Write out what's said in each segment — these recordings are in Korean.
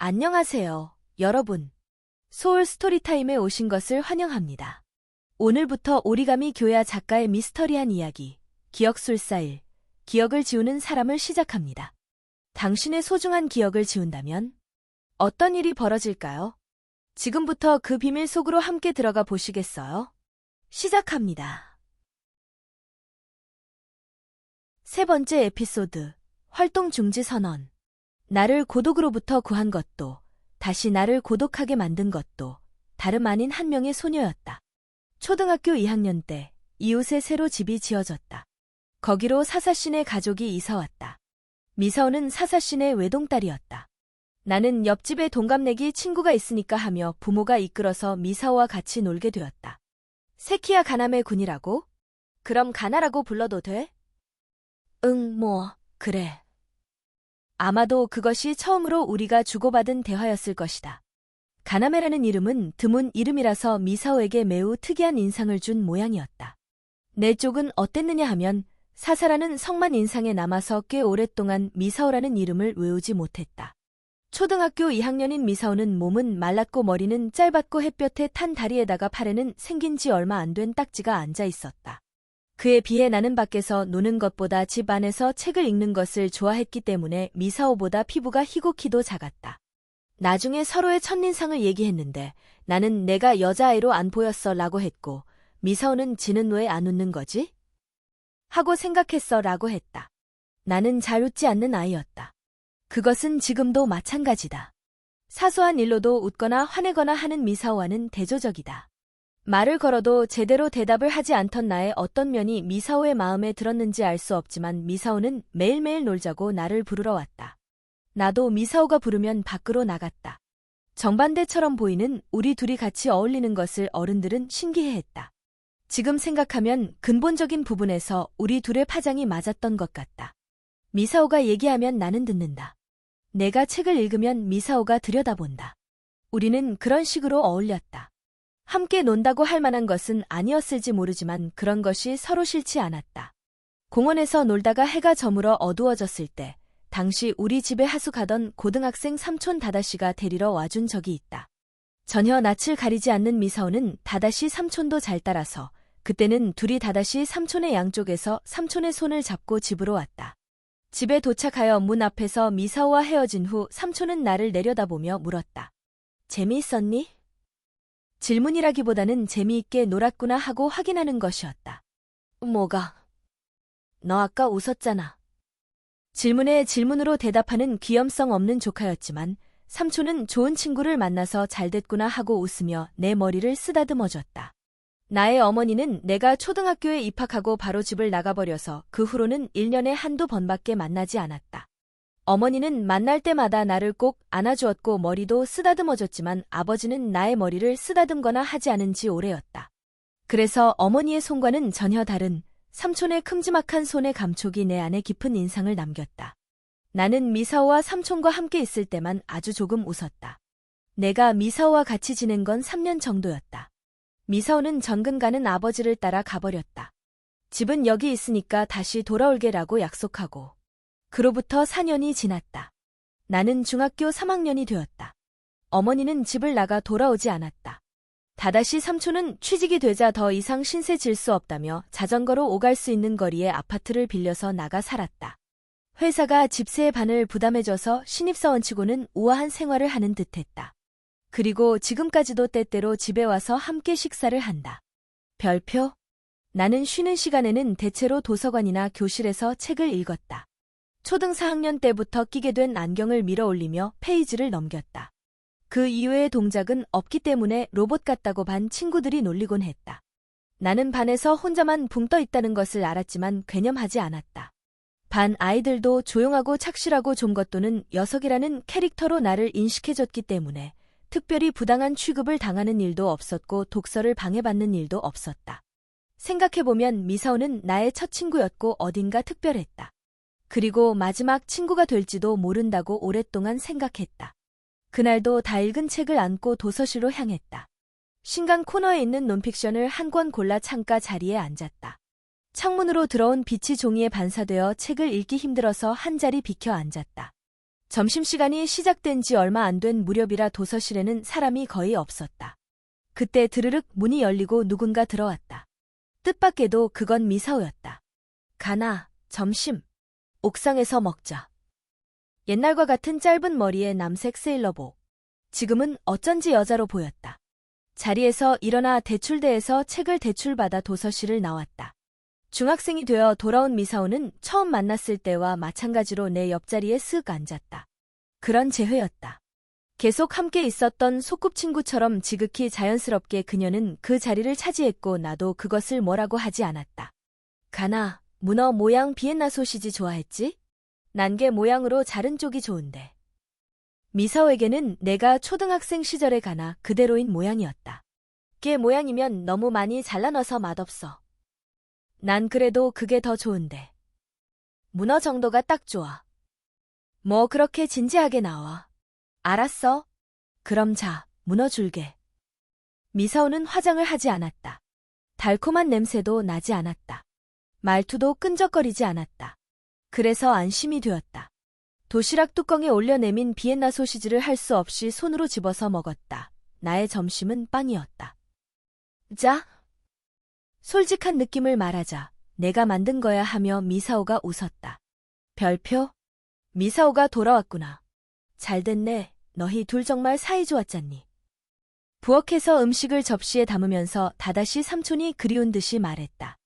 안녕하세요, 여러분. 소울 스토리타임에 오신 것을 환영합니다. 오늘부터 오리가미 교야 작가의 미스터리한 이야기, 기억술사 1, 기억을 지우는 사람을 시작합니다. 당신의 소중한 기억을 지운다면 어떤 일이 벌어질까요? 지금부터 그 비밀 속으로 함께 들어가 보시겠어요? 시작합니다. 세 번째 에피소드, 활동 중지 선언. 나를 고독으로부터 구한 것도, 다시 나를 고독하게 만든 것도 다름 아닌 한 명의 소녀였다. 초등학교 2학년 때 이웃에 새로 집이 지어졌다. 거기로 사사씨네 가족이 이사왔다. 미사오는 사사씨네 외동딸이었다. 나는 옆집에 동갑내기 친구가 있으니까 하며 부모가 이끌어서 미사오와 같이 놀게 되었다. 세키야 가나메 군이라고? 그럼 가나라고 불러도 돼? 응, 그래. 아마도 그것이 처음으로 우리가 주고받은 대화였을 것이다. 가나메라는 이름은 드문 이름이라서 미사오에게 매우 특이한 인상을 준 모양이었다. 내 쪽은 어땠느냐 하면 사사라는 성만 인상에 남아서 꽤 오랫동안 미사오라는 이름을 외우지 못했다. 초등학교 2학년인 미사오는 몸은 말랐고 머리는 짧았고 햇볕에 탄 다리에다가 팔에는 생긴 지 얼마 안 된 딱지가 앉아 있었다. 그에 비해 나는 밖에서 노는 것보다 집 안에서 책을 읽는 것을 좋아했기 때문에 미사오보다 피부가 희고 키도 작았다. 나중에 서로의 첫인상을 얘기했는데 나는 내가 여자아이로 안 보였어 라고 했고 미사오는 지는 왜 안 웃는 거지? 하고 생각했어 라고 했다. 나는 잘 웃지 않는 아이였다. 그것은 지금도 마찬가지다. 사소한 일로도 웃거나 화내거나 하는 미사오와는 대조적이다. 말을 걸어도 제대로 대답을 하지 않던 나의 어떤 면이 미사오의 마음에 들었는지 알 수 없지만 미사오는 매일매일 놀자고 나를 부르러 왔다. 나도 미사오가 부르면 밖으로 나갔다. 정반대처럼 보이는 우리 둘이 같이 어울리는 것을 어른들은 신기해했다. 지금 생각하면 근본적인 부분에서 우리 둘의 파장이 맞았던 것 같다. 미사오가 얘기하면 나는 듣는다. 내가 책을 읽으면 미사오가 들여다본다. 우리는 그런 식으로 어울렸다. 함께 논다고 할 만한 것은 아니었을지 모르지만 그런 것이 서로 싫지 않았다. 공원에서 놀다가 해가 저물어 어두워졌을 때 당시 우리 집에 하숙하던 고등학생 삼촌 다다씨가 데리러 와준 적이 있다. 전혀 낯을 가리지 않는 미사오는 다다씨 삼촌도 잘 따라서 그때는 둘이 다다씨 삼촌의 양쪽에서 삼촌의 손을 잡고 집으로 왔다. 집에 도착하여 문 앞에서 미사오와 헤어진 후 삼촌은 나를 내려다보며 물었다. 재미있었니? 질문이라기보다는 재미있게 놀았구나 하고 확인하는 것이었다. 뭐가? 너 아까 웃었잖아. 질문에 질문으로 대답하는 귀염성 없는 조카였지만 삼촌은 좋은 친구를 만나서 잘됐구나 하고 웃으며 내 머리를 쓰다듬어줬다. 나의 어머니는 내가 초등학교에 입학하고 바로 집을 나가버려서 그 후로는 1년에 한두 번밖에 만나지 않았다. 어머니는 만날 때마다 나를 꼭 안아주었고 머리도 쓰다듬어줬지만 아버지는 나의 머리를 쓰다듬거나 하지 않은 지 오래였다. 그래서 어머니의 손과는 전혀 다른 삼촌의 큼지막한 손의 감촉이 내 안에 깊은 인상을 남겼다. 나는 미사오와 삼촌과 함께 있을 때만 아주 조금 웃었다. 내가 미사오와 같이 지낸 건 3년 정도였다. 미사오는 전근 가는 아버지를 따라 가버렸다. 집은 여기 있으니까 다시 돌아올게라고 약속하고. 그로부터 4년이 지났다. 나는 중학교 3학년이 되었다. 어머니는 집을 나가 돌아오지 않았다. 다다시 삼촌은 취직이 되자 더 이상 신세 질 수 없다며 자전거로 오갈 수 있는 거리에 아파트를 빌려서 나가 살았다. 회사가 집세의 반을 부담해줘서 신입사원치고는 우아한 생활을 하는 듯했다. 그리고 지금까지도 때때로 집에 와서 함께 식사를 한다. 별표? 나는 쉬는 시간에는 대체로 도서관이나 교실에서 책을 읽었다. 초등 4학년 때부터 끼게 된 안경을 밀어 올리며 페이지를 넘겼다. 그 이외의 동작은 없기 때문에 로봇 같다고 반 친구들이 놀리곤 했다. 나는 반에서 혼자만 붕 떠 있다는 것을 알았지만 괴념하지 않았다. 반 아이들도 조용하고 착실하고 좀 것도는 녀석이라는 캐릭터로 나를 인식해줬기 때문에 특별히 부당한 취급을 당하는 일도 없었고 독서를 방해받는 일도 없었다. 생각해보면 미사오는 나의 첫 친구였고 어딘가 특별했다. 그리고 마지막 친구가 될지도 모른다고 오랫동안 생각했다. 그날도 다 읽은 책을 안고 도서실로 향했다. 신간 코너에 있는 논픽션을 한 권 골라 창가 자리에 앉았다. 창문으로 들어온 빛이 종이에 반사되어 책을 읽기 힘들어서 한 자리 비켜 앉았다. 점심시간이 시작된 지 얼마 안 된 무렵이라 도서실에는 사람이 거의 없었다. 그때 드르륵 문이 열리고 누군가 들어왔다. 뜻밖에도 그건 미사오였다. 가나, 점심. 옥상에서 먹자. 옛날과 같은 짧은 머리에 남색 세일러복. 지금은 어쩐지 여자로 보였다. 자리에서 일어나 대출대에서 책을 대출받아 도서실을 나왔다. 중학생이 되어 돌아온 미사오는 처음 만났을 때와 마찬가지로 내 옆자리에 쓱 앉았다. 그런 재회였다. 계속 함께 있었던 소꿉친구처럼 지극히 자연스럽게 그녀는 그 자리를 차지했고 나도 그것을 뭐라고 하지 않았다. 가나, 문어 모양 비엔나 소시지 좋아했지? 난게 모양으로 자른 쪽이 좋은데. 미사오에게는 내가 초등학생 시절에 가나 그대로인 모양이었다. 걔 모양이면 너무 많이 잘라넣어서 맛없어. 난 그래도 그게 더 좋은데. 문어 정도가 딱 좋아. 뭐 그렇게 진지하게 나와. 알았어. 그럼 자, 문어 줄게. 미사오는 화장을 하지 않았다. 달콤한 냄새도 나지 않았다. 말투도 끈적거리지 않았다. 그래서 안심이 되었다. 도시락 뚜껑에 올려 내민 비엔나 소시지를 할 수 없이 손으로 집어서 먹었다. 나의 점심은 빵이었다. 자. 솔직한 느낌을 말하자. 내가 만든 거야 하며 미사오가 웃었다. 별표? 미사오가 돌아왔구나. 잘됐네. 너희 둘 정말 사이 좋았잖니. 부엌에서 음식을 접시에 담으면서 다다시 삼촌이 그리운 듯이 말했다.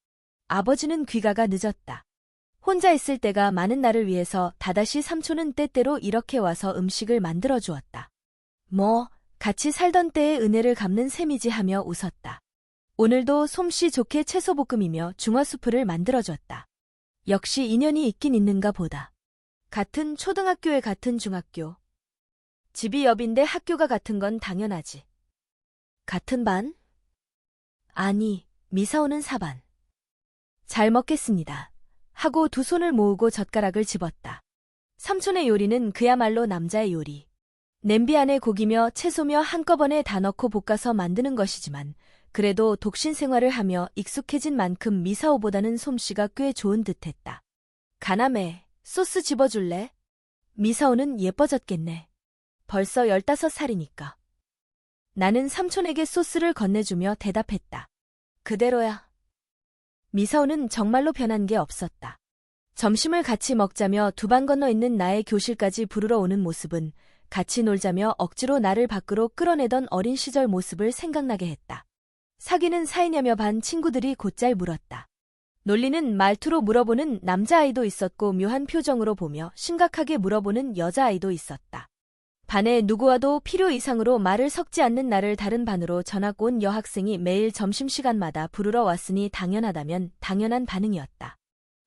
아버지는 귀가가 늦었다. 혼자 있을 때가 많은 나를 위해서 다다시 삼촌은 때때로 이렇게 와서 음식을 만들어 주었다. 뭐, 같이 살던 때의 은혜를 갚는 셈이지 하며 웃었다. 오늘도 솜씨 좋게 채소볶음이며 중화수프를 만들어줬다. 역시 인연이 있긴 있는가 보다. 같은 초등학교에 같은 중학교. 집이 옆인데 학교가 같은 건 당연하지. 같은 반? 아니, 미사오는 4반. 잘 먹겠습니다. 하고 두 손을 모으고 젓가락을 집었다. 삼촌의 요리는 그야말로 남자의 요리. 냄비 안에 고기며 채소며 한꺼번에 다 넣고 볶아서 만드는 것이지만 그래도 독신 생활을 하며 익숙해진 만큼 미사오보다는 솜씨가 꽤 좋은 듯했다. 가나메, 소스 집어줄래? 미사오는 예뻐졌겠네. 벌써 15살이니까. 나는 삼촌에게 소스를 건네주며 대답했다. 그대로야. 미사오는 정말로 변한 게 없었다. 점심을 같이 먹자며 두 반 건너 있는 나의 교실까지 부르러 오는 모습은 같이 놀자며 억지로 나를 밖으로 끌어내던 어린 시절 모습을 생각나게 했다. 사귀는 사이냐며 반 친구들이 곧잘 물었다. 놀리는 말투로 물어보는 남자아이도 있었고 묘한 표정으로 보며 심각하게 물어보는 여자아이도 있었다. 반에 누구와도 필요 이상으로 말을 섞지 않는 나를 다른 반으로 전학 온 여학생이 매일 점심시간마다 부르러 왔으니 당연하다면 당연한 반응이었다.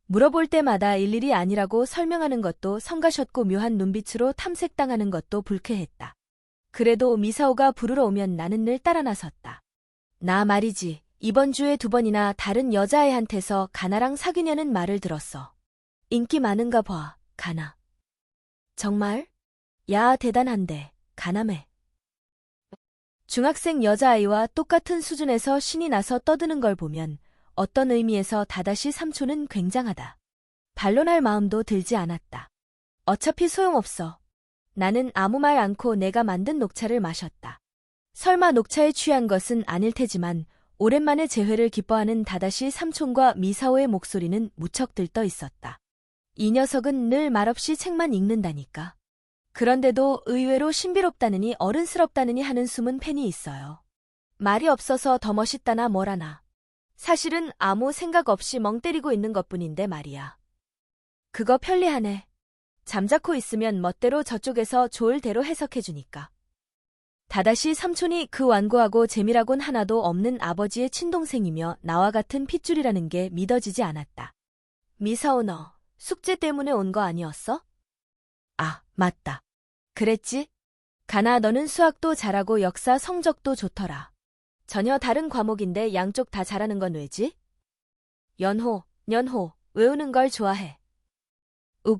물어볼 때마다 일일이 아니라고 설명하는 것도 성가셨고 묘한 눈빛으로 탐색당하는 것도 불쾌했다. 그래도 미사오가 부르러 오면 나는 늘 따라 나섰다. 나 말이지, 이번 주에 2번이나 다른 여자애한테서 가나랑 사귀냐는 말을 들었어. 인기 많은가 봐, 가나. 정말? 야, 대단한데, 가나매. 중학생 여자아이와 똑같은 수준에서 신이 나서 떠드는 걸 보면 어떤 의미에서 다다시 삼촌은 굉장하다. 반론할 마음도 들지 않았다. 어차피 소용없어. 나는 아무 말 않고 내가 만든 녹차를 마셨다. 설마 녹차에 취한 것은 아닐 테지만 오랜만에 재회를 기뻐하는 다다시 삼촌과 미사오의 목소리는 무척 들떠 있었다. 이 녀석은 늘 말없이 책만 읽는다니까. 그런데도 의외로 신비롭다느니 어른스럽다느니 하는 숨은 팬이 있어요. 말이 없어서 더 멋있다나 뭐라나. 사실은 아무 생각 없이 멍 때리고 있는 것뿐인데 말이야. 그거 편리하네. 잠자코 있으면 멋대로 저쪽에서 좋을 대로 해석해주니까. 다다시 삼촌이 그 완고하고 재미라곤 하나도 없는 아버지의 친동생이며 나와 같은 핏줄이라는 게 믿어지지 않았다. 미사오, 너 숙제 때문에 온 거 아니었어? 아, 맞다. 그랬지? 가나, 너는 수학도 잘하고 역사 성적도 좋더라. 전혀 다른 과목인데 양쪽 다 잘하는 건 왜지? 연호, 외우는 걸 좋아해.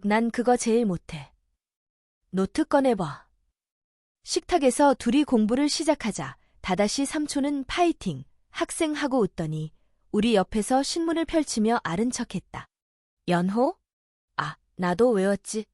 난 그거 제일 못해. 노트 꺼내봐. 식탁에서 둘이 공부를 시작하자 다다시 삼촌은 파이팅, 학생하고 웃더니 우리 옆에서 신문을 펼치며 아른 척했다. 연호? 아, 나도 외웠지.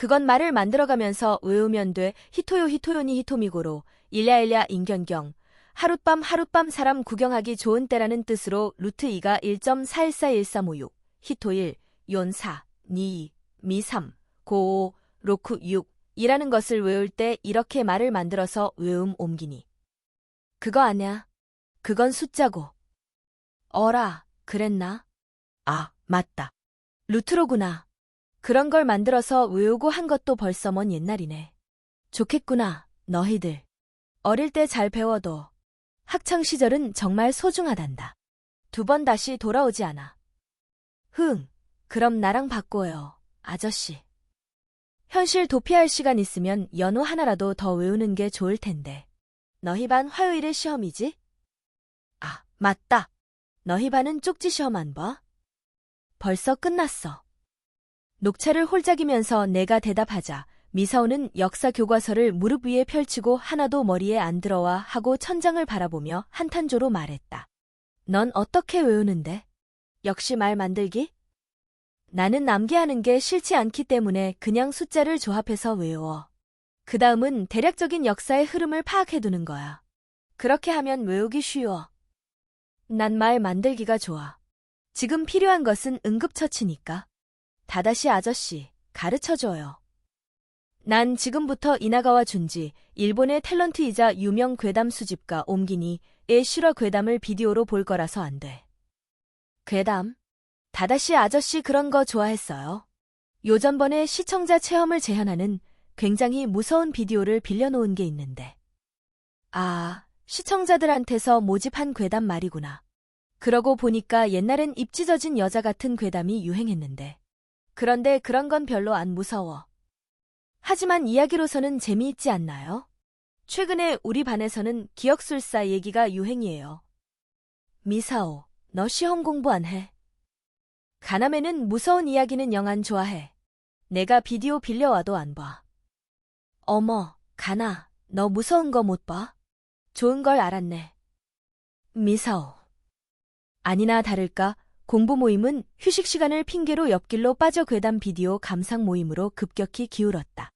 그건 말을 만들어가면서 외우면 돼. 히토요 히토요니 히토미고로 일랴일랴 인견경 하룻밤 하룻밤 사람 구경하기 좋은 때라는 뜻으로 루트 2가 1.41413556 히토 1, 연 4, 니 2, 미 3, 고 5, 로쿠 6 이라는 것을 외울 때 이렇게 말을 만들어서 외움 옮기니. 그거 아냐? 그건 숫자고. 어라, 그랬나? 아, 맞다. 루트로구나. 그런 걸 만들어서 외우고 한 것도 벌써 먼 옛날이네. 좋겠구나, 너희들. 어릴 때 잘 배워도 학창시절은 정말 소중하단다. 2번 다시 돌아오지 않아. 그럼 나랑 바꿔요, 아저씨. 현실 도피할 시간 있으면 연호 하나라도 더 외우는 게 좋을 텐데. 너희 반 화요일에 시험이지? 아, 맞다. 너희 반은 쪽지 시험 안 봐? 벌써 끝났어. 녹차를 홀짝이면서 내가 대답하자 미사오는 역사 교과서를 무릎 위에 펼치고 하나도 머리에 안 들어와 하고 천장을 바라보며 한탄조로 말했다. 넌 어떻게 외우는데? 역시 말 만들기? 나는 암기하는 게 싫지 않기 때문에 그냥 숫자를 조합해서 외워. 그 다음은 대략적인 역사의 흐름을 파악해두는 거야. 그렇게 하면 외우기 쉬워. 난 말 만들기가 좋아. 지금 필요한 것은 응급처치니까. 다다시 아저씨, 가르쳐줘요. 난 지금부터 이나가와 준지, 일본의 탤런트이자 유명 괴담 수집가 옴기니의 실화 괴담을 비디오로 볼 거라서 안 돼. 괴담? 다다시 아저씨 그런 거 좋아했어요. 요전번에 시청자 체험을 제한하는 굉장히 무서운 비디오를 빌려놓은 게 있는데. 아, 시청자들한테서 모집한 괴담 말이구나. 그러고 보니까 옛날엔 입 찢어진 여자 같은 괴담이 유행했는데. 그런데 그런 건 별로 안 무서워. 하지만 이야기로서는 재미있지 않나요? 최근에 우리 반에서는 기억술사 얘기가 유행이에요. 미사오, 너 시험 공부 안 해? 가남에는 무서운 이야기는 영 안 좋아해. 내가 비디오 빌려와도 안 봐. 어머, 가나, 너 무서운 거 못 봐? 좋은 걸 알았네. 미사오. 아니나 다를까 공부 모임은 휴식 시간을 핑계로 옆길로 빠져 괴담 비디오 감상 모임으로 급격히 기울었다.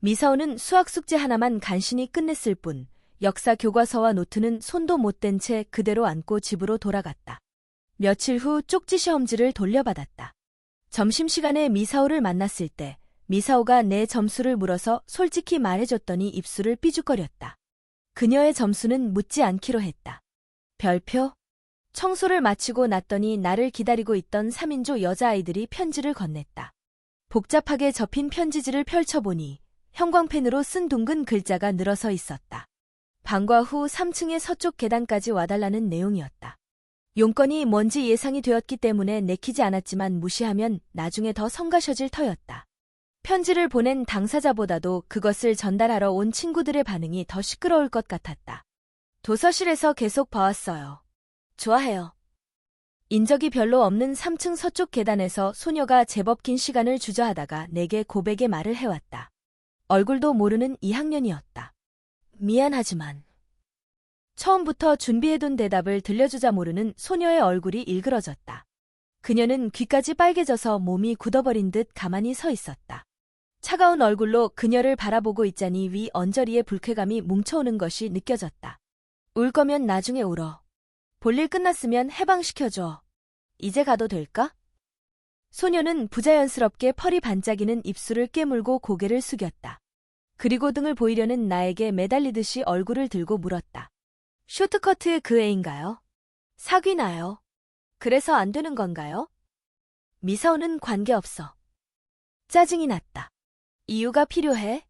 미사오는 수학 숙제 하나만 간신히 끝냈을 뿐 역사 교과서와 노트는 손도 못 댄 채 그대로 안고 집으로 돌아갔다. 며칠 후 쪽지 시험지를 돌려받았다. 점심시간에 미사오를 만났을 때 미사오가 내 점수를 물어서 솔직히 말해줬더니 입술을 삐죽거렸다. 그녀의 점수는 묻지 않기로 했다. 별표? 청소를 마치고 났더니 나를 기다리고 있던 3인조 여자아이들이 편지를 건넸다. 복잡하게 접힌 편지지를 펼쳐보니 형광펜으로 쓴 둥근 글자가 늘어서 있었다. 방과 후 3층의 서쪽 계단까지 와달라는 내용이었다. 용건이 뭔지 예상이 되었기 때문에 내키지 않았지만 무시하면 나중에 더 성가셔질 터였다. 편지를 보낸 당사자보다도 그것을 전달하러 온 친구들의 반응이 더 시끄러울 것 같았다. 도서실에서 계속 봐왔어요. 좋아해요. 인적이 별로 없는 3층 서쪽 계단에서 소녀가 제법 긴 시간을 주저하다가 내게 고백의 말을 해왔다. 얼굴도 모르는 2학년이었다. 미안하지만. 처음부터 준비해둔 대답을 들려주자 모르는 소녀의 얼굴이 일그러졌다. 그녀는 귀까지 빨개져서 몸이 굳어버린 듯 가만히 서 있었다. 차가운 얼굴로 그녀를 바라보고 있자니 위 언저리에 불쾌감이 뭉쳐오는 것이 느껴졌다. 울 거면 나중에 울어. 볼일 끝났으면 해방시켜줘. 이제 가도 될까? 소녀는 부자연스럽게 펄이 반짝이는 입술을 깨물고 고개를 숙였다. 그리고 등을 보이려는 나에게 매달리듯이 얼굴을 들고 물었다. 쇼트커트의 그 애인가요? 사귀나요? 그래서 안 되는 건가요? 미사오는 관계없어. 짜증이 났다. 이유가 필요해?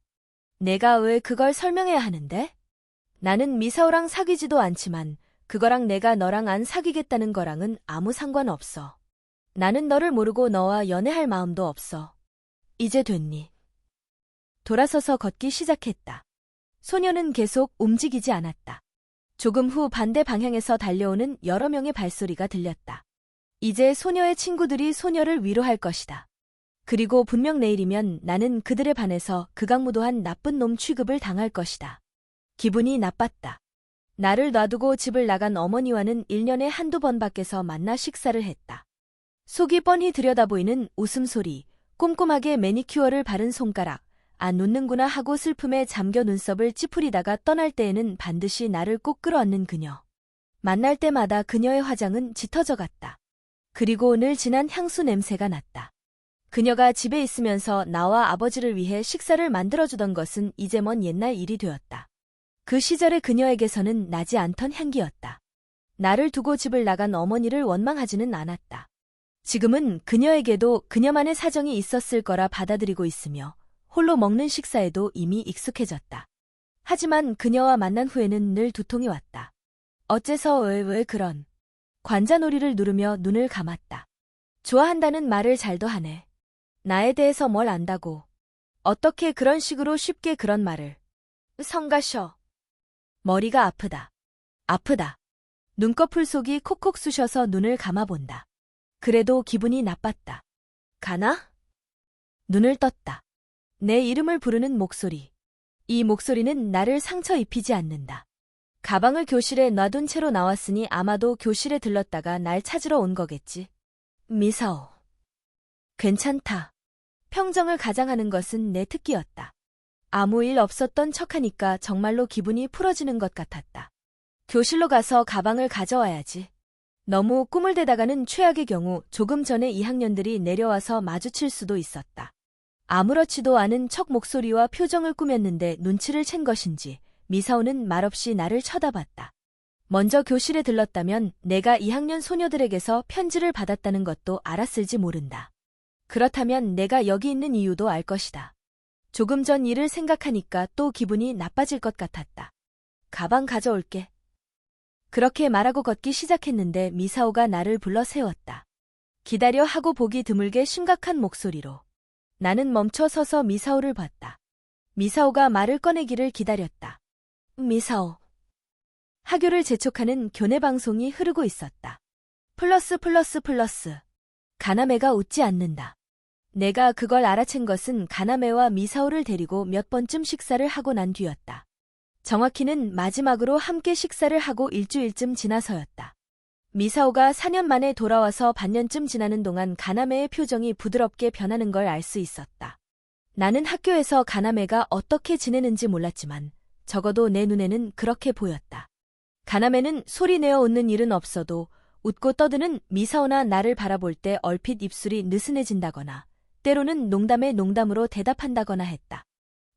내가 왜 그걸 설명해야 하는데? 나는 미사오랑 사귀지도 않지만 그거랑 내가 너랑 안 사귀겠다는 거랑은 아무 상관없어. 나는 너를 모르고 너와 연애할 마음도 없어. 이제 됐니? 돌아서서 걷기 시작했다. 소녀는 계속 움직이지 않았다. 조금 후 반대 방향에서 달려오는 여러 명의 발소리가 들렸다. 이제 소녀의 친구들이 소녀를 위로할 것이다. 그리고 분명 내일이면 나는 그들의 반에서 극악무도한 나쁜 놈 취급을 당할 것이다. 기분이 나빴다. 나를 놔두고 집을 나간 어머니와는 1년에 한두 번 밖에서 만나 식사를 했다. 속이 뻔히 들여다보이는 웃음소리, 꼼꼼하게 매니큐어를 바른 손가락, 아 놓는구나 하고 슬픔에 잠겨 눈썹을 찌푸리다가 떠날 때에는 반드시 나를 꼭 끌어안는 그녀. 만날 때마다 그녀의 화장은 짙어져 갔다. 그리고 늘 진한 향수 냄새가 났다. 그녀가 집에 있으면서 나와 아버지를 위해 식사를 만들어주던 것은 이제 먼 옛날 일이 되었다. 그 시절의 그녀에게서는 나지 않던 향기였다. 나를 두고 집을 나간 어머니를 원망하지는 않았다. 지금은 그녀에게도 그녀만의 사정이 있었을 거라 받아들이고 있으며 홀로 먹는 식사에도 이미 익숙해졌다. 하지만 그녀와 만난 후에는 늘 두통이 왔다. 어째서 왜 그런 관자놀이를 누르며 눈을 감았다. 좋아한다는 말을 잘도 하네. 나에 대해서 뭘 안다고. 어떻게 그런 식으로 쉽게 그런 말을. 성가셔. 머리가 아프다. 아프다. 눈꺼풀 속이 콕콕 쑤셔서 눈을 감아본다. 그래도 기분이 나빴다. 가나? 눈을 떴다. 내 이름을 부르는 목소리. 이 목소리는 나를 상처 입히지 않는다. 가방을 교실에 놔둔 채로 나왔으니 아마도 교실에 들렀다가 날 찾으러 온 거겠지. 미사오. 괜찮다. 평정을 가장하는 것은 내 특기였다. 아무 일 없었던 척하니까 정말로 기분이 풀어지는 것 같았다. 교실로 가서 가방을 가져와야지. 너무 꿈을 대다가는 최악의 경우 조금 전에 2학년들이 내려와서 마주칠 수도 있었다. 아무렇지도 않은 척 목소리와 표정을 꾸몄는데 눈치를 챈 것인지 미사오는 말없이 나를 쳐다봤다. 먼저 교실에 들렀다면 내가 2학년 소녀들에게서 편지를 받았다는 것도 알았을지 모른다. 그렇다면 내가 여기 있는 이유도 알 것이다. 조금 전 일을 생각하니까 또 기분이 나빠질 것 같았다. 가방 가져올게. 그렇게 말하고 걷기 시작했는데 미사오가 나를 불러 세웠다. 기다려 하고 보기 드물게 심각한 목소리로. 나는 멈춰 서서 미사오를 봤다. 미사오가 말을 꺼내기를 기다렸다. 미사오. 하교를 재촉하는 교내 방송이 흐르고 있었다. 플러스. 가나메가 웃지 않는다. 내가 그걸 알아챈 것은 가나메와 미사오를 데리고 몇 번쯤 식사를 하고 난 뒤였다. 정확히는 마지막으로 함께 식사를 하고 일주일쯤 지나서였다. 미사오가 4년 만에 돌아와서 반년쯤 지나는 동안 가나메의 표정이 부드럽게 변하는 걸 알 수 있었다. 나는 학교에서 가나메가 어떻게 지내는지 몰랐지만 적어도 내 눈에는 그렇게 보였다. 가나메는 소리내어 웃는 일은 없어도 웃고 떠드는 미사오나 나를 바라볼 때 얼핏 입술이 느슨해진다거나 때로는 농담에 농담으로 대답한다거나 했다.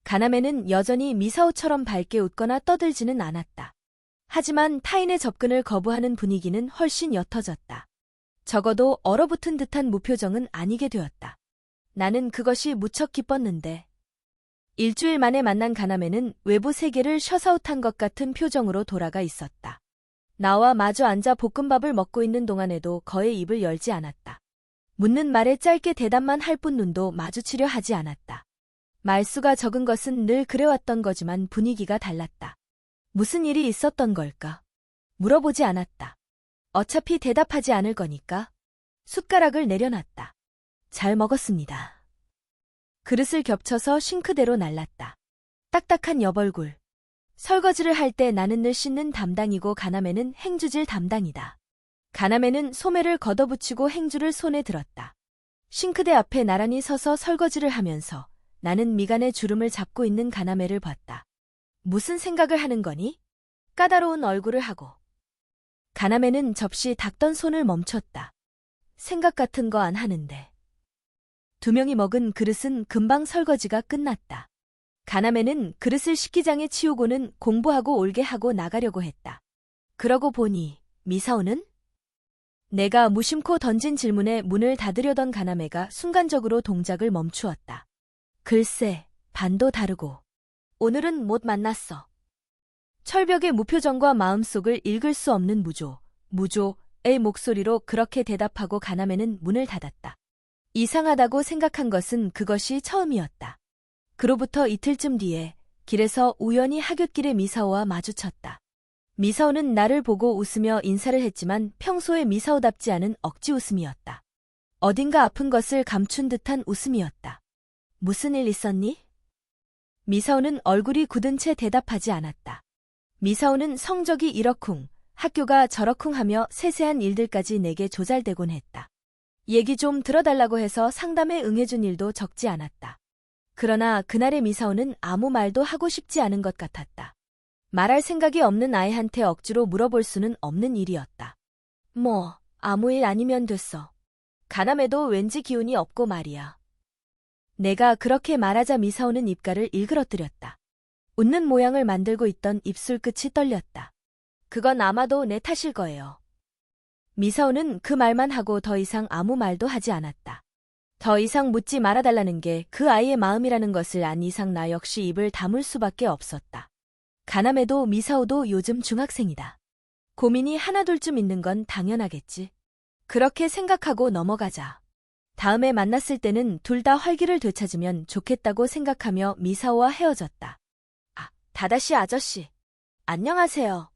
가나메는 여전히 미사오처럼 밝게 웃거나 떠들지는 않았다. 하지만 타인의 접근을 거부하는 분위기는 훨씬 옅어졌다. 적어도 얼어붙은 듯한 무표정은 아니게 되었다. 나는 그것이 무척 기뻤는데. 일주일 만에 만난 가나메는 외부 세계를 셧아웃한 것 같은 표정으로 돌아가 있었다. 나와 마주 앉아 볶음밥을 먹고 있는 동안에도 거의 입을 열지 않았다. 묻는 말에 짧게 대답만 할 뿐 눈도 마주치려 하지 않았다. 말수가 적은 것은 늘 그래왔던 거지만 분위기가 달랐다. 무슨 일이 있었던 걸까? 물어보지 않았다. 어차피 대답하지 않을 거니까. 숟가락을 내려놨다. 잘 먹었습니다. 그릇을 겹쳐서 싱크대로 날랐다. 딱딱한 여벌굴. 설거지를 할 때 나는 늘 씻는 담당이고 가나메는 행주질 담당이다. 가나메는 소매를 걷어붙이고 행주를 손에 들었다. 싱크대 앞에 나란히 서서 설거지를 하면서 나는 미간에 주름을 잡고 있는 가나메를 봤다. 무슨 생각을 하는 거니? 까다로운 얼굴을 하고. 가나메는 접시 닦던 손을 멈췄다. 생각 같은 거 안 하는데. 두 명이 먹은 그릇은 금방 설거지가 끝났다. 가나메는 그릇을 식기장에 치우고는 공부하고 올게 하고 나가려고 했다. 그러고 보니 미사오는? 내가 무심코 던진 질문에 문을 닫으려던 가나메가 순간적으로 동작을 멈추었다. 글쎄, 반도 다르고. 오늘은 못 만났어. 철벽의 무표정과 마음속을 읽을 수 없는 무조의 목소리로 그렇게 대답하고 가나메는 문을 닫았다. 이상하다고 생각한 것은 그것이 처음이었다. 그로부터 이틀쯤 뒤에 길에서 우연히 하굣길에 미사오와 마주쳤다. 미사오는 나를 보고 웃으며 인사를 했지만 평소에 미사오답지 않은 억지 웃음이었다. 어딘가 아픈 것을 감춘 듯한 웃음이었다. 무슨 일 있었니? 미사오는 얼굴이 굳은 채 대답하지 않았다. 미사오는 성적이 이러쿵, 학교가 저러쿵 하며 세세한 일들까지 내게 조잘대곤 했다. 얘기 좀 들어달라고 해서 상담에 응해준 일도 적지 않았다. 그러나 그날의 미사오는 아무 말도 하고 싶지 않은 것 같았다. 말할 생각이 없는 아이한테 억지로 물어볼 수는 없는 일이었다. 뭐, 아무 일 아니면 됐어. 가남에도 왠지 기운이 없고 말이야. 내가 그렇게 말하자 미사오는 입가를 일그러뜨렸다. 웃는 모양을 만들고 있던 입술 끝이 떨렸다. 그건 아마도 내 탓일 거예요. 미사오는 그 말만 하고 더 이상 아무 말도 하지 않았다. 더 이상 묻지 말아달라는 게 그 아이의 마음이라는 것을 안 이상 나 역시 입을 다물 수밖에 없었다. 가남에도 미사오도 요즘 중학생이다. 고민이 하나둘쯤 있는 건 당연하겠지. 그렇게 생각하고 넘어가자. 다음에 만났을 때는 둘 다 활기를 되찾으면 좋겠다고 생각하며 미사오와 헤어졌다. 아, 다다시 아저씨. 안녕하세요.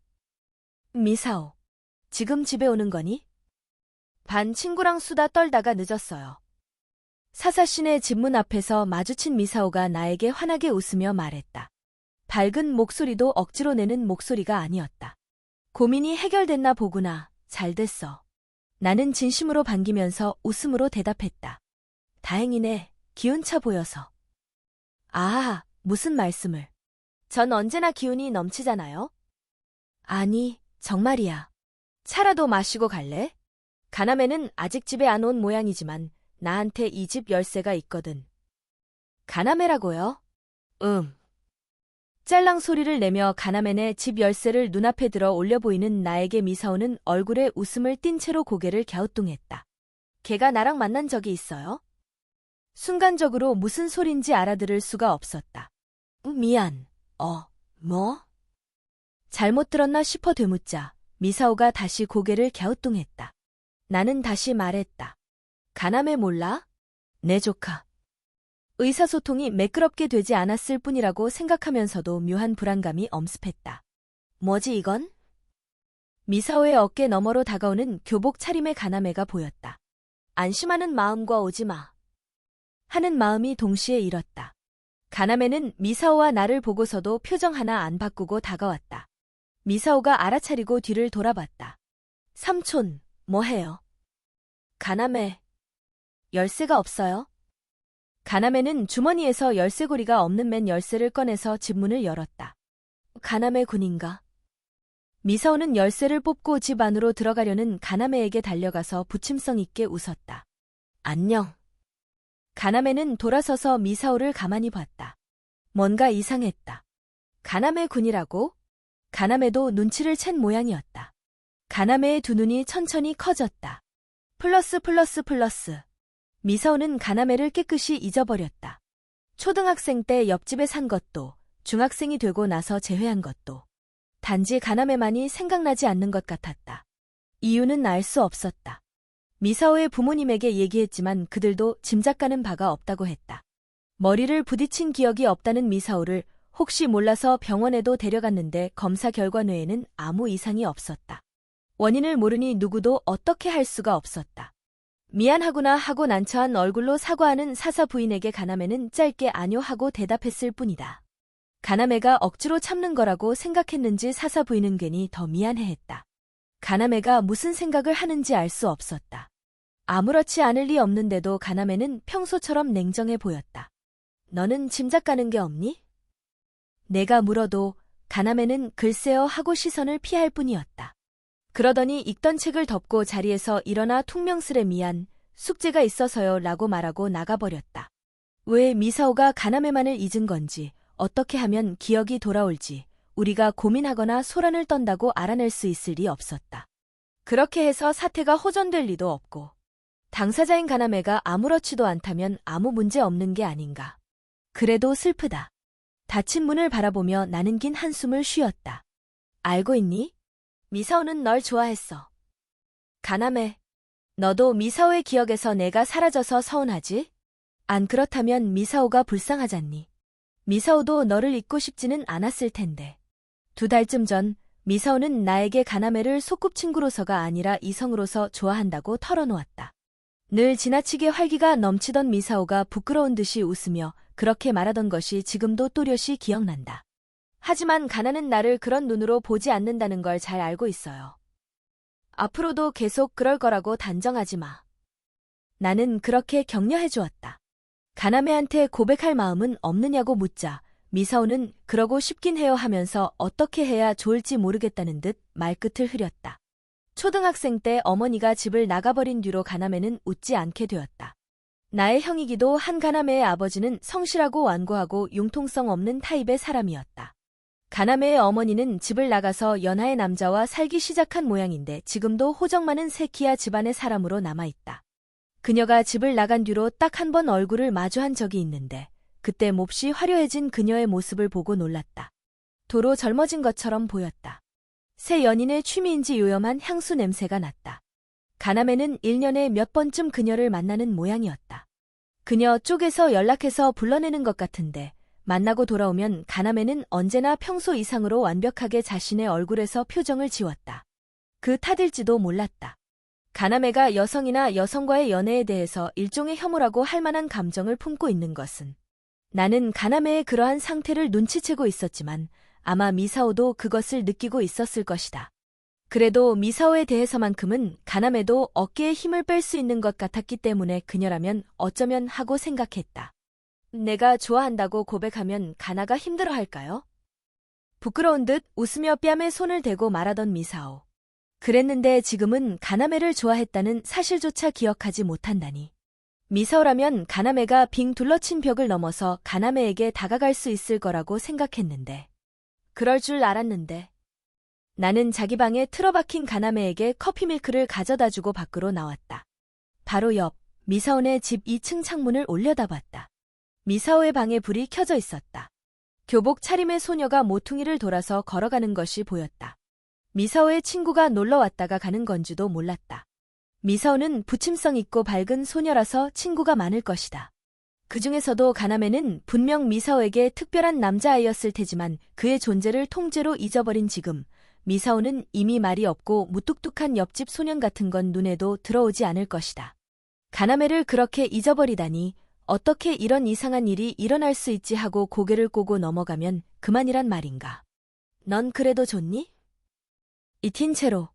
미사오. 지금 집에 오는 거니? 반 친구랑 수다 떨다가 늦었어요. 사사시내 집문 앞에서 마주친 미사오가 나에게 환하게 웃으며 말했다. 밝은 목소리도 억지로 내는 목소리가 아니었다. 고민이 해결됐나 보구나. 잘 됐어. 나는 진심으로 반기면서 웃음으로 대답했다. 다행이네. 기운차 보여서. 아, 무슨 말씀을. 전 언제나 기운이 넘치잖아요. 아니, 정말이야. 차라도 마시고 갈래? 가남에는 아직 집에 안 온 모양이지만 나한테 이 집 열쇠가 있거든. 가남에라고요? 짤랑 소리를 내며 가나멘의 집 열쇠를 눈앞에 들어 올려 보이는 나에게 미사오는 얼굴에 웃음을 띤 채로 고개를 갸우뚱했다. 걔가 나랑 만난 적이 있어요? 순간적으로 무슨 소린지 알아들을 수가 없었다. 미안. 뭐? 잘못 들었나 싶어 되묻자 미사오가 다시 고개를 갸우뚱했다. 나는 다시 말했다. 가나메 몰라? 내 조카. 의사소통이 매끄럽게 되지 않았을 뿐이라고 생각하면서도 묘한 불안감이 엄습했다. 뭐지 이건? 미사오의 어깨 너머로 다가오는 교복 차림의 가나메가 보였다. 안심하는 마음과 오지마. 하는 마음이 동시에 일었다. 가나메는 미사오와 나를 보고서도 표정 하나 안 바꾸고 다가왔다. 미사오가 알아차리고 뒤를 돌아봤다. 삼촌, 뭐해요? 가나메. 열쇠가 없어요? 가나메는 주머니에서 열쇠고리가 없는 맨 열쇠를 꺼내서 집 문을 열었다. 가나메 군인가? 미사오는 열쇠를 뽑고 집 안으로 들어가려는 가나메에게 달려가서 부침성 있게 웃었다. 안녕. 가나메는 돌아서서 미사오를 가만히 봤다. 뭔가 이상했다. 가나메 군이라고? 가나메도 눈치를 챈 모양이었다. 가나메의 두 눈이 천천히 커졌다. 플러스. 미사오는 가나메를 깨끗이 잊어버렸다. 초등학생 때 옆집에 산 것도, 중학생이 되고 나서 제외한 것도. 단지 가나메만이 생각나지 않는 것 같았다. 이유는 알 수 없었다. 미사오의 부모님에게 얘기했지만 그들도 짐작가는 바가 없다고 했다. 머리를 부딪힌 기억이 없다는 미사오를 혹시 몰라서 병원에도 데려갔는데 검사 결과 뇌에는 아무 이상이 없었다. 원인을 모르니 누구도 어떻게 할 수가 없었다. 미안하구나 하고 난처한 얼굴로 사과하는 사사 부인에게 가나메는 짧게 아뇨 하고 대답했을 뿐이다. 가나메가 억지로 참는 거라고 생각했는지 사사 부인은 괜히 더 미안해했다. 가나메가 무슨 생각을 하는지 알 수 없었다. 아무렇지 않을 리 없는데도 가나메는 평소처럼 냉정해 보였다. 너는 짐작 가는 게 없니? 내가 물어도 가나메는 글쎄요 하고 시선을 피할 뿐이었다. 그러더니 읽던 책을 덮고 자리에서 일어나 퉁명스레 미안, 숙제가 있어서요 라고 말하고 나가버렸다. 왜 미사오가 가나메만을 잊은 건지, 어떻게 하면 기억이 돌아올지 우리가 고민하거나 소란을 떤다고 알아낼 수 있을 리 없었다. 그렇게 해서 사태가 호전될 리도 없고 당사자인 가나메가 아무렇지도 않다면 아무 문제 없는 게 아닌가. 그래도 슬프다. 닫힌 문을 바라보며 나는 긴 한숨을 쉬었다. 알고 있니? 미사오는 널 좋아했어. 가나메, 너도 미사오의 기억에서 내가 사라져서 서운하지? 안 그렇다면 미사오가 불쌍하잖니. 미사오도 너를 잊고 싶지는 않았을 텐데. 2달쯤 전 미사오는 나에게 가나메를 소꿉친구로서가 아니라 이성으로서 좋아한다고 털어놓았다. 늘 지나치게 활기가 넘치던 미사오가 부끄러운 듯이 웃으며 그렇게 말하던 것이 지금도 또렷이 기억난다. 하지만 가나는 나를 그런 눈으로 보지 않는다는 걸 잘 알고 있어요. 앞으로도 계속 그럴 거라고 단정하지 마. 나는 그렇게 격려해 주었다. 가나메한테 고백할 마음은 없느냐고 묻자 미사오는 그러고 싶긴 해요 하면서 어떻게 해야 좋을지 모르겠다는 듯 말끝을 흐렸다. 초등학생 때 어머니가 집을 나가버린 뒤로 가나메는 웃지 않게 되었다. 나의 형이기도 한 가나메의 아버지는 성실하고 완고하고 융통성 없는 타입의 사람이었다. 가나메의 어머니는 집을 나가서 연하의 남자와 살기 시작한 모양인데 지금도 호적 많은 세키야 집안의 사람으로 남아있다. 그녀가 집을 나간 뒤로 딱 한 번 얼굴을 마주한 적이 있는데 그때 몹시 화려해진 그녀의 모습을 보고 놀랐다. 도로 젊어진 것처럼 보였다. 새 연인의 취미인지 요염한 향수 냄새가 났다. 가나메는 1년에 몇 번쯤 그녀를 만나는 모양이었다. 그녀 쪽에서 연락해서 불러내는 것 같은데 만나고 돌아오면 가나메는 언제나 평소 이상으로 완벽하게 자신의 얼굴에서 표정을 지웠다. 그 탓일지도 몰랐다. 가나메가 여성이나 여성과의 연애에 대해서 일종의 혐오라고 할 만한 감정을 품고 있는 것은 나는 가나메의 그러한 상태를 눈치채고 있었지만 아마 미사오도 그것을 느끼고 있었을 것이다. 그래도 미사오에 대해서만큼은 가나메도 어깨에 힘을 뺄 수 있는 것 같았기 때문에 그녀라면 어쩌면 하고 생각했다. 내가 좋아한다고 고백하면 가나가 힘들어할까요? 부끄러운 듯 웃으며 뺨에 손을 대고 말하던 미사오. 그랬는데 지금은 가나메를 좋아했다는 사실조차 기억하지 못한다니. 미사오라면 가나메가 빙 둘러친 벽을 넘어서 가나메에게 다가갈 수 있을 거라고 생각했는데. 그럴 줄 알았는데. 나는 자기 방에 틀어박힌 가나메에게 커피 밀크를 가져다주고 밖으로 나왔다. 바로 옆 미사오네 집 2층 창문을 올려다봤다. 미사오의 방에 불이 켜져 있었다. 교복 차림의 소녀가 모퉁이를 돌아서 걸어가는 것이 보였다. 미사오의 친구가 놀러왔다가 가는 건지도 몰랐다. 미사오는 부침성 있고 밝은 소녀라서 친구가 많을 것이다. 그 중에서도 가나메는 분명 미사오에게 특별한 남자아이였을 테지만 그의 존재를 통째로 잊어버린 지금 미사오는 이미 말이 없고 무뚝뚝한 옆집 소년 같은 건 눈에도 들어오지 않을 것이다. 가나메를 그렇게 잊어버리다니 어떻게 이런 이상한 일이 일어날 수 있지 하고 고개를 꼬고 넘어가면 그만이란 말인가. 넌 그래도 좋니? 이틴 채로.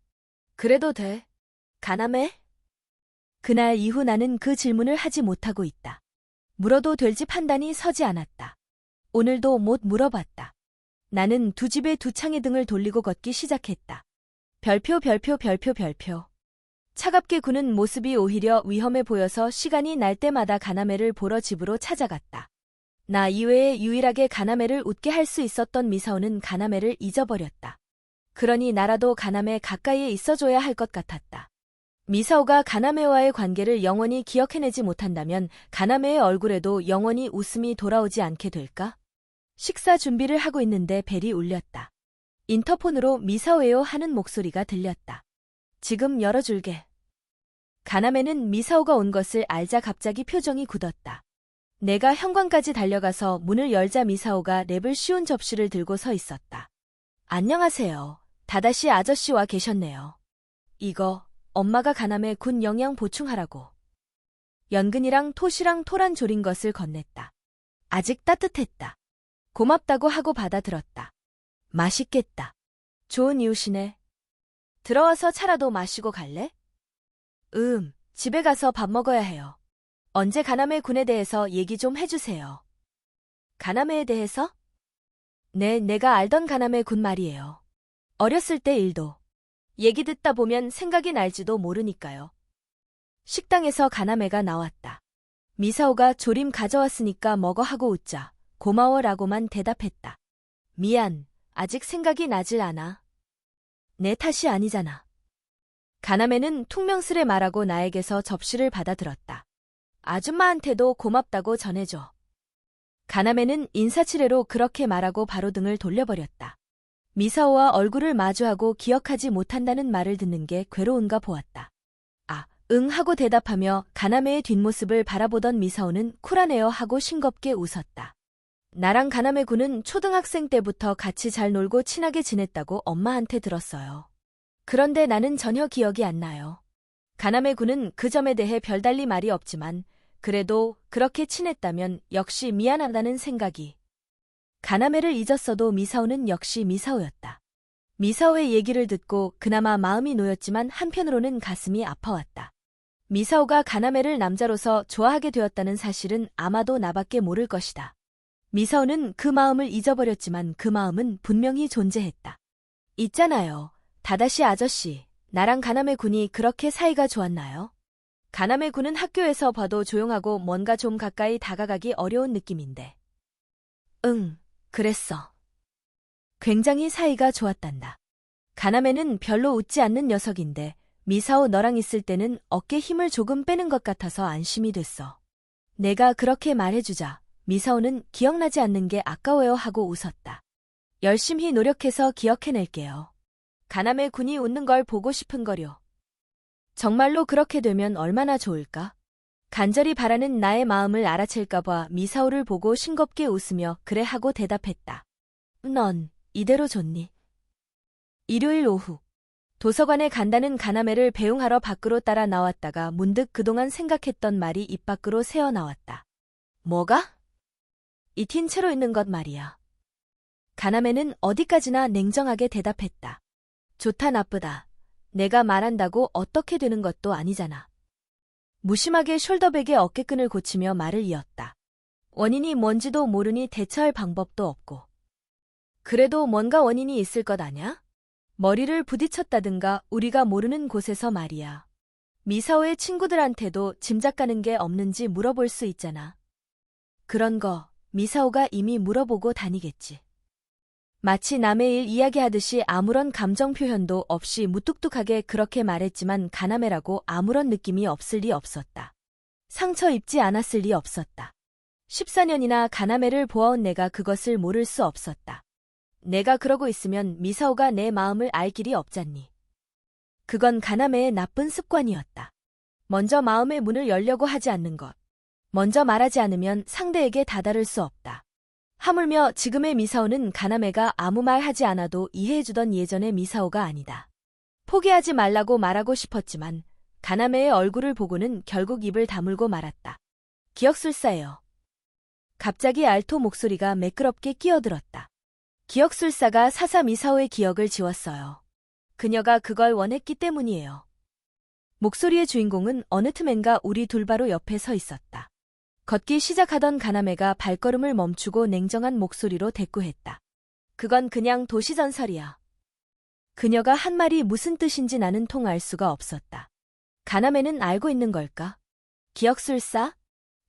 그래도 돼. 가나메? 그날 이후 나는 그 질문을 하지 못하고 있다. 물어도 될지 판단이 서지 않았다. 오늘도 못 물어봤다. 나는 두 집의 두 창의 등을 돌리고 걷기 시작했다. 별표. 차갑게 구는 모습이 오히려 위험해 보여서 시간이 날 때마다 가나메를 보러 집으로 찾아갔다. 나 이외에 유일하게 가나메를 웃게 할 수 있었던 미사오는 가나메를 잊어버렸다. 그러니 나라도 가나메 가까이에 있어줘야 할 것 같았다. 미사오가 가나메와의 관계를 영원히 기억해내지 못한다면 가나메의 얼굴에도 영원히 웃음이 돌아오지 않게 될까? 식사 준비를 하고 있는데 벨이 울렸다. 인터폰으로 미사오예요 하는 목소리가 들렸다. 지금 열어줄게. 가나메는 미사오가 온 것을 알자 갑자기 표정이 굳었다. 내가 현관까지 달려가서 문을 열자 미사오가 랩을 씌운 접시를 들고 서 있었다. 안녕하세요. 다다시 아저씨와 계셨네요. 이거 엄마가 가나메 군 영양 보충하라고. 연근이랑 토시랑 토란 졸인 것을 건넸다. 아직 따뜻했다. 고맙다고 하고 받아들었다. 맛있겠다. 좋은 이웃이네. 들어와서 차라도 마시고 갈래? 집에 가서 밥 먹어야 해요. 언제 가나메 군에 대해서 얘기 좀 해주세요. 가나메에 대해서? 네, 내가 알던 가나메 군 말이에요. 어렸을 때 일도. 얘기 듣다 보면 생각이 날지도 모르니까요. 식당에서 가나메가 나왔다. 미사오가 조림 가져왔으니까 먹어 하고 웃자 고마워라고만 대답했다. 미안, 아직 생각이 나질 않아. 내 탓이 아니잖아. 가나메는 퉁명스레 말하고 나에게서 접시를 받아들었다. 아줌마한테도 고맙다고 전해줘. 가나메는 인사치레로 그렇게 말하고 바로 등을 돌려버렸다. 미사오와 얼굴을 마주하고 기억하지 못한다는 말을 듣는 게 괴로운가 보았다. 응 하고 대답하며 가나메의 뒷모습을 바라보던 미사오는 쿨하네요 하고 싱겁게 웃었다. 나랑 가나메 군은 초등학생 때부터 같이 잘 놀고 친하게 지냈다고 엄마한테 들었어요. 그런데 나는 전혀 기억이 안 나요. 가나메 군은 그 점에 대해 별달리 말이 없지만 그래도 그렇게 친했다면 역시 미안하다는 생각이. 가나메를 잊었어도 미사오는 역시 미사오였다. 미사오의 얘기를 듣고 그나마 마음이 놓였지만 한편으로는 가슴이 아파왔다. 미사오가 가나메를 남자로서 좋아하게 되었다는 사실은 아마도 나밖에 모를 것이다. 미사오는 그 마음을 잊어버렸지만 그 마음은 분명히 존재했다. 있잖아요. 다다시 아저씨, 나랑 가나메 군이 그렇게 사이가 좋았나요? 가나메 군은 학교에서 봐도 조용하고 뭔가 좀 가까이 다가가기 어려운 느낌인데. 응, 그랬어. 굉장히 사이가 좋았단다. 가나메는 별로 웃지 않는 녀석인데 미사오 너랑 있을 때는 어깨 힘을 조금 빼는 것 같아서 안심이 됐어. 내가 그렇게 말해주자 미사오는 기억나지 않는 게 아까워요 하고 웃었다. 열심히 노력해서 기억해낼게요. 가나메 군이 웃는 걸 보고 싶은 거려. 정말로 그렇게 되면 얼마나 좋을까? 간절히 바라는 나의 마음을 알아챌까봐 미사오를 보고 싱겁게 웃으며 그래 하고 대답했다. 넌 이대로 좋니? 일요일 오후 도서관에 간다는 가나메를 배웅하러 밖으로 따라 나왔다가 문득 그동안 생각했던 말이 입 밖으로 새어나왔다. 뭐가? 이 튄 채로 있는 것 말이야. 가나메는 어디까지나 냉정하게 대답했다. 좋다 나쁘다. 내가 말한다고 어떻게 되는 것도 아니잖아. 무심하게 숄더백의 어깨끈을 고치며 말을 이었다. 원인이 뭔지도 모르니 대처할 방법도 없고. 그래도 뭔가 원인이 있을 것 아냐? 머리를 부딪혔다든가 우리가 모르는 곳에서 말이야. 미사오의 친구들한테도 짐작가는 게 없는지 물어볼 수 있잖아. 그런 거 미사오가 이미 물어보고 다니겠지. 마치 남의 일 이야기하듯이 아무런 감정 표현도 없이 무뚝뚝하게 그렇게 말했지만 가나메라고 아무런 느낌이 없을 리 없었다. 상처 입지 않았을 리 없었다. 14년이나 가나메를 보아온 내가 그것을 모를 수 없었다. 내가 그러고 있으면 미사오가 내 마음을 알 길이 없잖니. 그건 가나메의 나쁜 습관이었다. 먼저 마음의 문을 열려고 하지 않는 것. 먼저 말하지 않으면 상대에게 다다를 수 없다. 하물며 지금의 미사오는 가나메가 아무 말 하지 않아도 이해해주던 예전의 미사오가 아니다. 포기하지 말라고 말하고 싶었지만 가나메의 얼굴을 보고는 결국 입을 다물고 말았다. 기억술사예요. 갑자기 알토 목소리가 매끄럽게 끼어들었다. 기억술사가 사사 미사오의 기억을 지웠어요. 그녀가 그걸 원했기 때문이에요. 목소리의 주인공은 어느 틈엔가 우리 둘 바로 옆에 서 있었다. 걷기 시작하던 가나메가 발걸음을 멈추고 냉정한 목소리로 대꾸했다. 그건 그냥 도시전설이야. 그녀가 한 말이 무슨 뜻인지 나는 통 알 수가 없었다. 가나메는 알고 있는 걸까? 기억술사?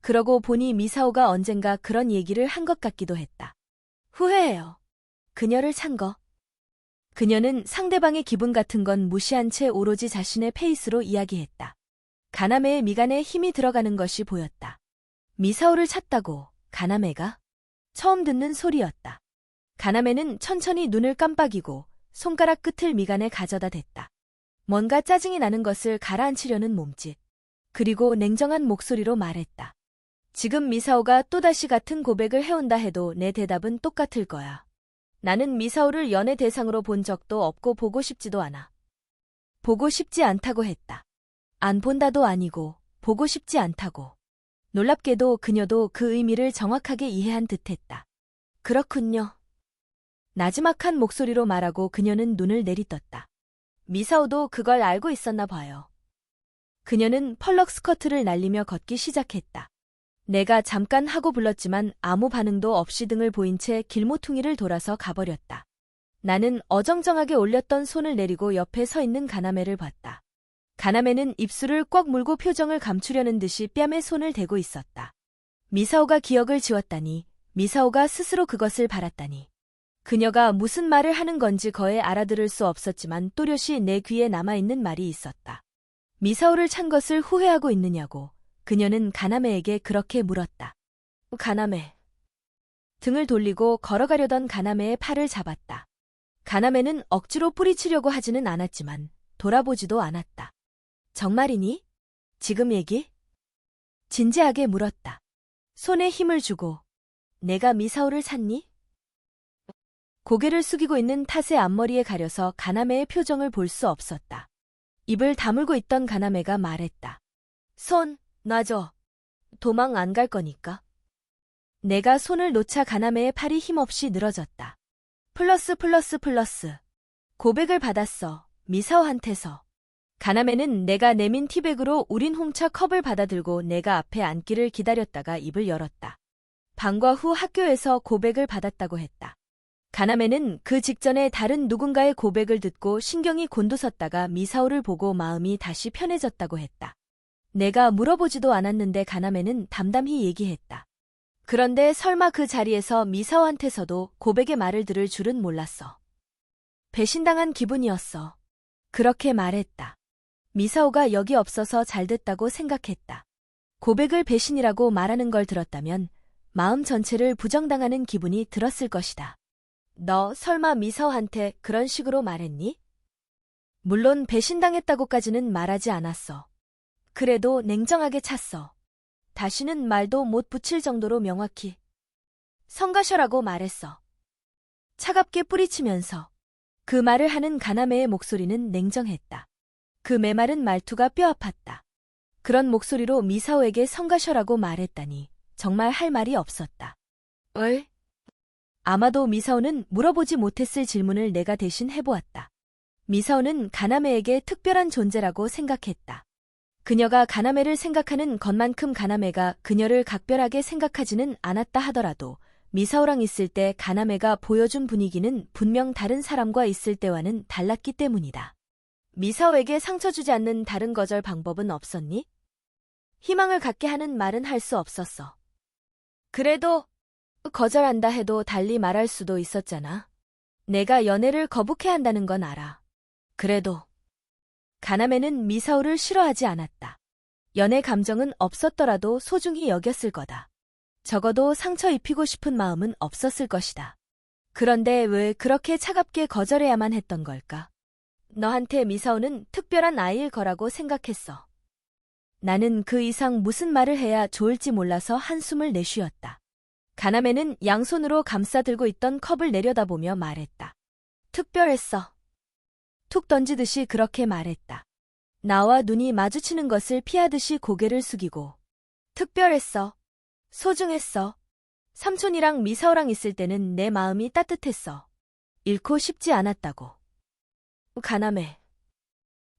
그러고 보니 미사오가 언젠가 그런 얘기를 한 것 같기도 했다. 후회해요. 그녀를 찬 거. 그녀는 상대방의 기분 같은 건 무시한 채 오로지 자신의 페이스로 이야기했다. 가나메의 미간에 힘이 들어가는 것이 보였다. 미사오를 찾다고 가나메가? 처음 듣는 소리였다. 가나메는 천천히 눈을 깜빡이고 손가락 끝을 미간에 가져다 댔다. 뭔가 짜증이 나는 것을 가라앉히려는 몸짓. 그리고 냉정한 목소리로 말했다. 지금 미사오가 또다시 같은 고백을 해온다 해도 내 대답은 똑같을 거야. 나는 미사오를 연애 대상으로 본 적도 없고 보고 싶지도 않아. 보고 싶지 않다고 했다. 안 본다도 아니고 보고 싶지 않다고. 놀랍게도 그녀도 그 의미를 정확하게 이해한 듯했다. 그렇군요. 나지막한 목소리로 말하고 그녀는 눈을 내리떴다. 미사오도 그걸 알고 있었나 봐요. 그녀는 펄럭 스커트를 날리며 걷기 시작했다. 내가 잠깐 하고 불렀지만 아무 반응도 없이 등을 보인 채 길모퉁이를 돌아서 가버렸다. 나는 어정쩡하게 올렸던 손을 내리고 옆에 서 있는 가나메를 봤다. 가나메는 입술을 꽉 물고 표정을 감추려는 듯이 뺨에 손을 대고 있었다. 미사오가 기억을 지웠다니, 미사오가 스스로 그것을 바랐다니. 그녀가 무슨 말을 하는 건지 거의 알아들을 수 없었지만 또렷이 내 귀에 남아있는 말이 있었다. 미사오를 찬 것을 후회하고 있느냐고. 그녀는 가나메에게 그렇게 물었다. 가나메. 등을 돌리고 걸어가려던 가나메의 팔을 잡았다. 가나메는 억지로 뿌리치려고 하지는 않았지만 돌아보지도 않았다. 정말이니? 지금 얘기? 진지하게 물었다. 손에 힘을 주고. 내가 미사오를 찾니? 고개를 숙이고 있는 탓에 앞머리에 가려서 가나메의 표정을 볼 수 없었다. 입을 다물고 있던 가나메가 말했다. 손, 놔줘. 도망 안 갈 거니까. 내가 손을 놓자 가나메의 팔이 힘없이 늘어졌다. 플러스. 고백을 받았어. 미사오한테서. 가나메는 내가 내민 티백으로 우린 홍차 컵을 받아들고 내가 앞에 앉기를 기다렸다가 입을 열었다. 방과 후 학교에서 고백을 받았다고 했다. 가나메는 그 직전에 다른 누군가의 고백을 듣고 신경이 곤두섰다가 미사오를 보고 마음이 다시 편해졌다고 했다. 내가 물어보지도 않았는데 가나메는 담담히 얘기했다. 그런데 설마 그 자리에서 미사오한테서도 고백의 말을 들을 줄은 몰랐어. 배신당한 기분이었어. 그렇게 말했다. 미사오가 여기 없어서 잘 됐다고 생각했다. 고백을 배신이라고 말하는 걸 들었다면 마음 전체를 부정당하는 기분이 들었을 것이다. 너 설마 미사오한테 그런 식으로 말했니? 물론 배신당했다고까지는 말하지 않았어. 그래도 냉정하게 찼어. 다시는 말도 못 붙일 정도로 명확히. 성가셔라고 말했어. 차갑게 뿌리치면서. 그 말을 하는 가나메의 목소리는 냉정했다. 그 메마른 말투가 뼈아팠다. 그런 목소리로 미사오에게 성가셔라고 말했다니 정말 할 말이 없었다. 을? 아마도 미사오는 물어보지 못했을 질문을 내가 대신 해보았다. 미사오는 가나메에게 특별한 존재라고 생각했다. 그녀가 가나메를 생각하는 것만큼 가나메가 그녀를 각별하게 생각하지는 않았다 하더라도 미사오랑 있을 때 가나메가 보여준 분위기는 분명 다른 사람과 있을 때와는 달랐기 때문이다. 미사오에게 상처 주지 않는 다른 거절 방법은 없었니? 희망을 갖게 하는 말은 할 수 없었어. 그래도 거절한다 해도 달리 말할 수도 있었잖아. 내가 연애를 거북해 한다는 건 알아. 그래도 가나메는 미사오를 싫어하지 않았다. 연애 감정은 없었더라도 소중히 여겼을 거다. 적어도 상처 입히고 싶은 마음은 없었을 것이다. 그런데 왜 그렇게 차갑게 거절해야만 했던 걸까? 너한테 미사오는 특별한 아이일 거라고 생각했어. 나는 그 이상 무슨 말을 해야 좋을지 몰라서 한숨을 내쉬었다. 가나메는 양손으로 감싸들고 있던 컵을 내려다보며 말했다. 특별했어. 툭 던지듯이 그렇게 말했다. 나와 눈이 마주치는 것을 피하듯이 고개를 숙이고. 특별했어. 소중했어. 삼촌이랑 미사오랑 있을 때는 내 마음이 따뜻했어. 잃고 싶지 않았다고. 가나메.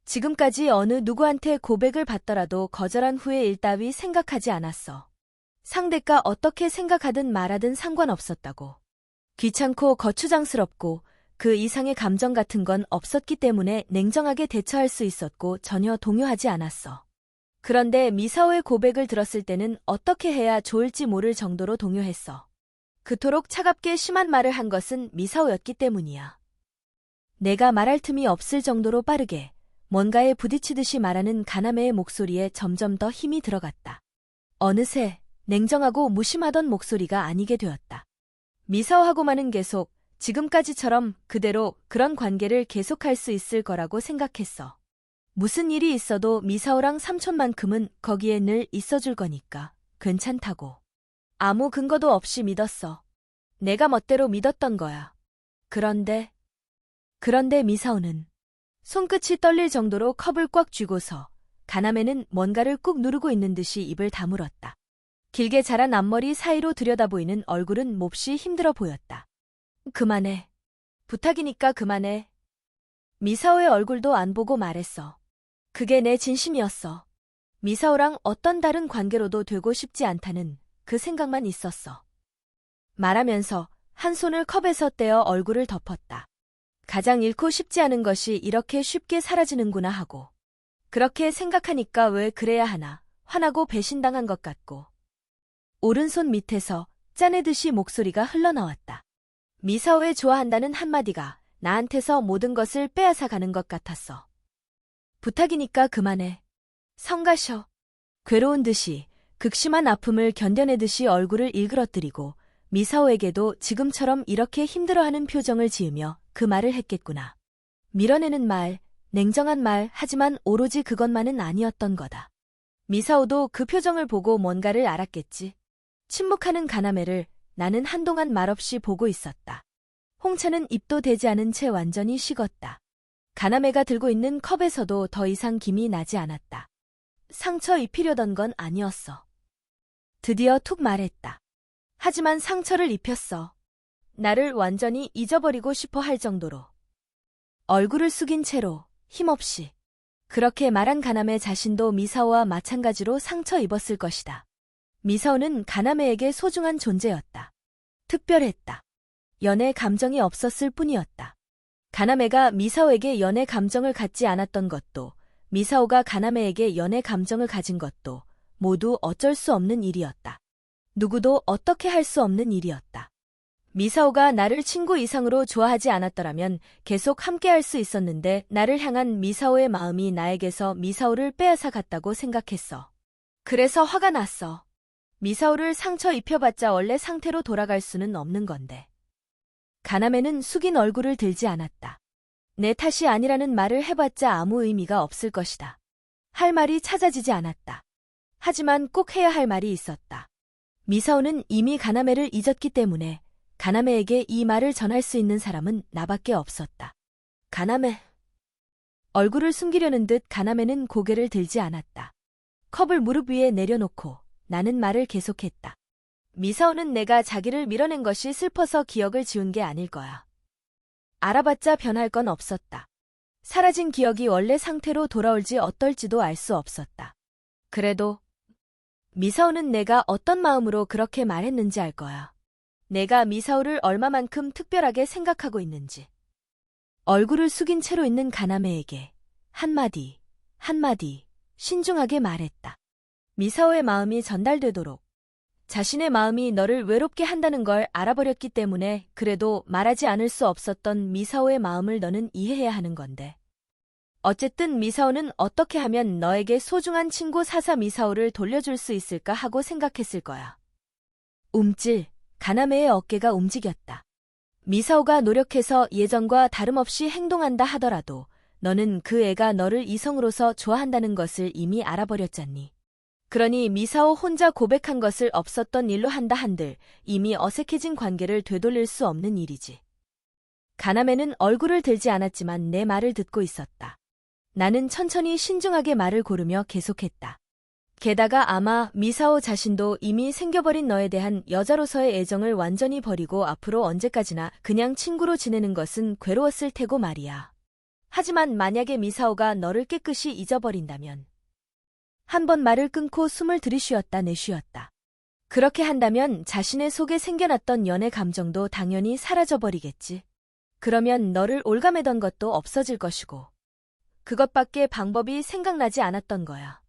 지금까지 어느 누구한테 고백을 받더라도 거절한 후에 일 따위 생각하지 않았어. 상대가 어떻게 생각하든 말하든 상관없었다고. 귀찮고 거추장스럽고 그 이상의 감정 같은 건 없었기 때문에 냉정하게 대처할 수 있었고 전혀 동요하지 않았어. 그런데 미사오의 고백을 들었을 때는 어떻게 해야 좋을지 모를 정도로 동요했어. 그토록 차갑게 심한 말을 한 것은 미사오였기 때문이야. 내가 말할 틈이 없을 정도로 빠르게 뭔가에 부딪히듯이 말하는 가나메의 목소리에 점점 더 힘이 들어갔다. 어느새 냉정하고 무심하던 목소리가 아니게 되었다. 미사오하고만은 계속 지금까지처럼 그대로 그런 관계를 계속할 수 있을 거라고 생각했어. 무슨 일이 있어도 미사오랑 삼촌만큼은 거기에 늘 있어줄 거니까 괜찮다고. 아무 근거도 없이 믿었어. 내가 멋대로 믿었던 거야. 그런데 미사오는 손끝이 떨릴 정도로 컵을 꽉 쥐고서 가나메는 뭔가를 꾹 누르고 있는 듯이 입을 다물었다. 길게 자란 앞머리 사이로 들여다보이는 얼굴은 몹시 힘들어 보였다. 그만해. 부탁이니까 그만해. 미사오의 얼굴도 안 보고 말했어. 그게 내 진심이었어. 미사오랑 어떤 다른 관계로도 되고 싶지 않다는 그 생각만 있었어. 말하면서 한 손을 컵에서 떼어 얼굴을 덮었다. 가장 잃고 싶지 않은 것이 이렇게 쉽게 사라지는구나 하고. 그렇게 생각하니까 왜 그래야 하나 화나고 배신당한 것 같고. 오른손 밑에서 짜내듯이 목소리가 흘러나왔다. 미사오에 좋아한다는 한마디가 나한테서 모든 것을 빼앗아 가는 것 같았어. 부탁이니까 그만해. 성가셔. 괴로운 듯이 극심한 아픔을 견뎌내듯이 얼굴을 일그러뜨리고 미사오에게도 지금처럼 이렇게 힘들어하는 표정을 지으며 그 말을 했겠구나. 밀어내는 말, 냉정한 말, 하지만 오로지 그것만은 아니었던 거다. 미사오도 그 표정을 보고 뭔가를 알았겠지. 침묵하는 가나메를 나는 한동안 말없이 보고 있었다. 홍차는 입도 대지 않은 채 완전히 식었다. 가나메가 들고 있는 컵에서도 더 이상 김이 나지 않았다. 상처 입히려던 건 아니었어. 드디어 툭 말했다. 하지만 상처를 입혔어. 나를 완전히 잊어버리고 싶어 할 정도로. 얼굴을 숙인 채로 힘없이. 그렇게 말한 가나메 자신도 미사오와 마찬가지로 상처 입었을 것이다. 미사오는 가나메에게 소중한 존재였다. 특별했다. 연애 감정이 없었을 뿐이었다. 가나메가 미사오에게 연애 감정을 갖지 않았던 것도, 미사오가 가나메에게 연애 감정을 가진 것도 모두 어쩔 수 없는 일이었다. 누구도 어떻게 할 수 없는 일이었다. 미사오가 나를 친구 이상으로 좋아하지 않았더라면 계속 함께할 수 있었는데 나를 향한 미사오의 마음이 나에게서 미사오를 빼앗아 갔다고 생각했어. 그래서 화가 났어. 미사오를 상처 입혀봤자 원래 상태로 돌아갈 수는 없는 건데. 가나메는 숙인 얼굴을 들지 않았다. 내 탓이 아니라는 말을 해봤자 아무 의미가 없을 것이다. 할 말이 찾아지지 않았다. 하지만 꼭 해야 할 말이 있었다. 미사오는 이미 가나메를 잊었기 때문에 가나메에게 이 말을 전할 수 있는 사람은 나밖에 없었다. 가나메. 얼굴을 숨기려는 듯 가나메는 고개를 들지 않았다. 컵을 무릎 위에 내려놓고 나는 말을 계속했다. 미사오는 내가 자기를 밀어낸 것이 슬퍼서 기억을 지운 게 아닐 거야. 알아봤자 변할 건 없었다. 사라진 기억이 원래 상태로 돌아올지 어떨지도 알 수 없었다. 그래도 미사오는 내가 어떤 마음으로 그렇게 말했는지 알 거야. 내가 미사오를 얼마만큼 특별하게 생각하고 있는지. 얼굴을 숙인 채로 있는 가나메에게 한마디 신중하게 말했다. 미사오의 마음이 전달되도록. 자신의 마음이 너를 외롭게 한다는 걸 알아버렸기 때문에 그래도 말하지 않을 수 없었던 미사오의 마음을 너는 이해해야 하는 건데. 어쨌든 미사오는 어떻게 하면 너에게 소중한 친구 사사 미사오를 돌려줄 수 있을까 하고 생각했을 거야. 움찔. 가나메의 어깨가 움직였다. 미사오가 노력해서 예전과 다름없이 행동한다 하더라도 너는 그 애가 너를 이성으로서 좋아한다는 것을 이미 알아버렸잖니. 그러니 미사오 혼자 고백한 것을 없었던 일로 한다 한들 이미 어색해진 관계를 되돌릴 수 없는 일이지. 가나메는 얼굴을 들지 않았지만 내 말을 듣고 있었다. 나는 천천히 신중하게 말을 고르며 계속했다. 게다가 아마 미사오 자신도 이미 생겨버린 너에 대한 여자로서의 애정을 완전히 버리고 앞으로 언제까지나 그냥 친구로 지내는 것은 괴로웠을 테고 말이야. 하지만 만약에 미사오가 너를 깨끗이 잊어버린다면. 한 번 말을 끊고 숨을 들이쉬었다 내쉬었다. 그렇게 한다면 자신의 속에 생겨났던 연애 감정도 당연히 사라져버리겠지. 그러면 너를 올가매던 것도 없어질 것이고. 그것밖에 방법이 생각나지 않았던 거야.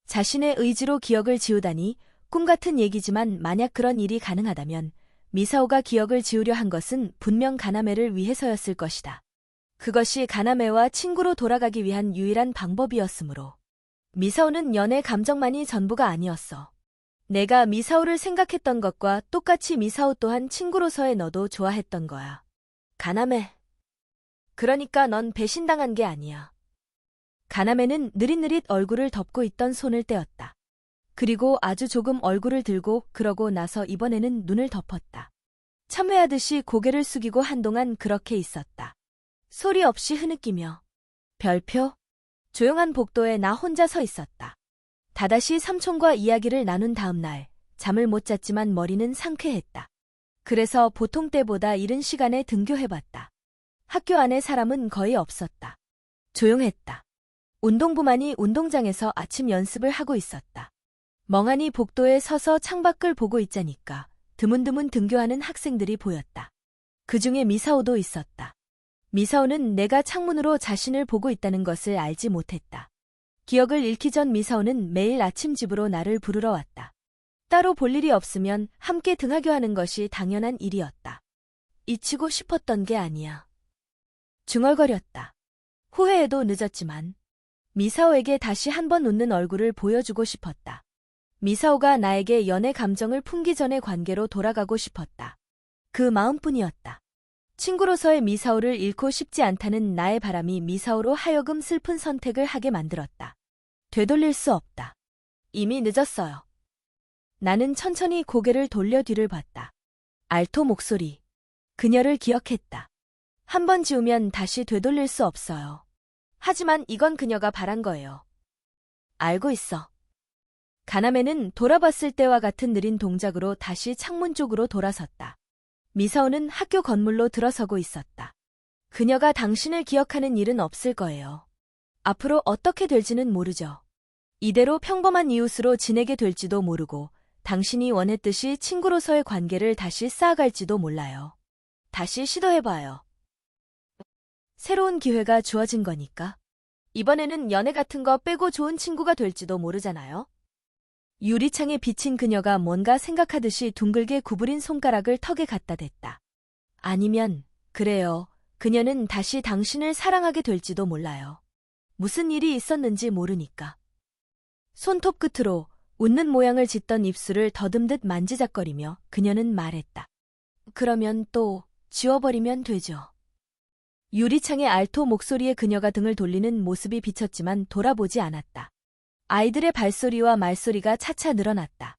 자신의 의지로 기억을 지우다니 꿈같은 얘기지만 만약 그런 일이 가능하다면 미사오가 기억을 지우려 한 것은 분명 가나메를 위해서였을 것이다. 그것이 가나메와 친구로 돌아가기 위한 유일한 방법이었으므로. 미사오는 연애 감정만이 전부가 아니었어. 내가 미사오를 생각했던 것과 똑같이 미사오 또한 친구로서의 너도 좋아했던 거야. 가나메. 그러니까 넌 배신당한 게 아니야. 가나메는 느릿느릿 얼굴을 덮고 있던 손을 떼었다. 그리고 아주 조금 얼굴을 들고 그러고 나서 이번에는 눈을 덮었다. 참회하듯이 고개를 숙이고 한동안 그렇게 있었다. 소리 없이 흐느끼며. 별표? 조용한 복도에 나 혼자 서 있었다. 다다시 삼촌과 이야기를 나눈 다음 날, 잠을 못 잤지만 머리는 상쾌했다. 그래서 보통 때보다 이른 시간에 등교해봤다. 학교 안에 사람은 거의 없었다. 조용했다. 운동부만이 운동장에서 아침 연습을 하고 있었다. 멍하니 복도에 서서 창밖을 보고 있자니까 드문드문 등교하는 학생들이 보였다. 그중에 미사오도 있었다. 미사오는 내가 창문으로 자신을 보고 있다는 것을 알지 못했다. 기억을 잃기 전 미사오는 매일 아침 집으로 나를 부르러 왔다. 따로 볼 일이 없으면 함께 등하교하는 것이 당연한 일이었다. 잊히고 싶었던 게 아니야. 중얼거렸다. 후회해도 늦었지만 미사오에게 다시 한번 웃는 얼굴을 보여주고 싶었다. 미사오가 나에게 연애 감정을 품기 전의 관계로 돌아가고 싶었다. 그 마음뿐이었다. 친구로서의 미사오를 잃고 싶지 않다는 나의 바람이 미사오로 하여금 슬픈 선택을 하게 만들었다. 되돌릴 수 없다. 이미 늦었어요. 나는 천천히 고개를 돌려 뒤를 봤다. 알토 목소리. 그녀를 기억했다. 한 번 지우면 다시 되돌릴 수 없어요. 하지만 이건 그녀가 바란 거예요. 알고 있어. 가나메는 돌아봤을 때와 같은 느린 동작으로 다시 창문 쪽으로 돌아섰다. 미사오는 학교 건물로 들어서고 있었다. 그녀가 당신을 기억하는 일은 없을 거예요. 앞으로 어떻게 될지는 모르죠. 이대로 평범한 이웃으로 지내게 될지도 모르고 당신이 원했듯이 친구로서의 관계를 다시 쌓아갈지도 몰라요. 다시 시도해봐요. 새로운 기회가 주어진 거니까. 이번에는 연애 같은 거 빼고 좋은 친구가 될지도 모르잖아요. 유리창에 비친 그녀가 뭔가 생각하듯이 둥글게 구부린 손가락을 턱에 갖다 댔다. 아니면, 그래요. 그녀는 다시 당신을 사랑하게 될지도 몰라요. 무슨 일이 있었는지 모르니까. 손톱 끝으로 웃는 모양을 짓던 입술을 더듬듯 만지작거리며 그녀는 말했다. 그러면 또 지워버리면 되죠. 유리창의 알토 목소리에 그녀가 등을 돌리는 모습이 비쳤지만 돌아보지 않았다. 아이들의 발소리와 말소리가 차차 늘어났다.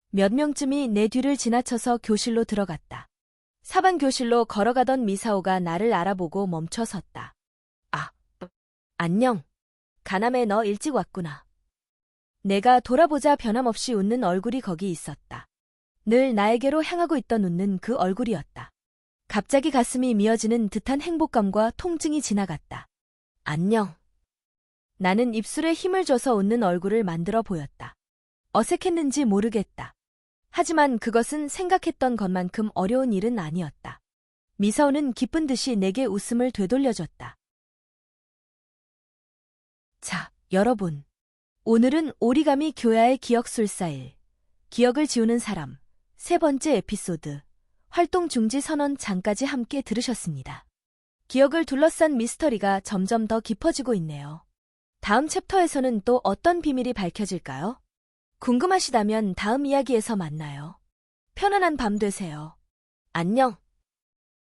몇 명쯤이 내 뒤를 지나쳐서 교실로 들어갔다. 사반 교실로 걸어가던 미사오가 나를 알아보고 멈춰 섰다. 아, 안녕. 가남에 너 일찍 왔구나. 내가 돌아보자 변함없이 웃는 얼굴이 거기 있었다. 늘 나에게로 향하고 있던 웃는 그 얼굴이었다. 갑자기 가슴이 미어지는 듯한 행복감과 통증이 지나갔다. 안녕. 나는 입술에 힘을 줘서 웃는 얼굴을 만들어 보였다. 어색했는지 모르겠다. 하지만 그것은 생각했던 것만큼 어려운 일은 아니었다. 미사오는 기쁜 듯이 내게 웃음을 되돌려줬다. 자, 여러분. 오늘은 오리가미 교야의 기억술사일, 기억을 지우는 사람, 세 번째 에피소드, 활동 중지 선언 장까지 함께 들으셨습니다. 기억을 둘러싼 미스터리가 점점 더 깊어지고 있네요. 다음 챕터에서는 또 어떤 비밀이 밝혀질까요? 궁금하시다면 다음 이야기에서 만나요. 편안한 밤 되세요. 안녕.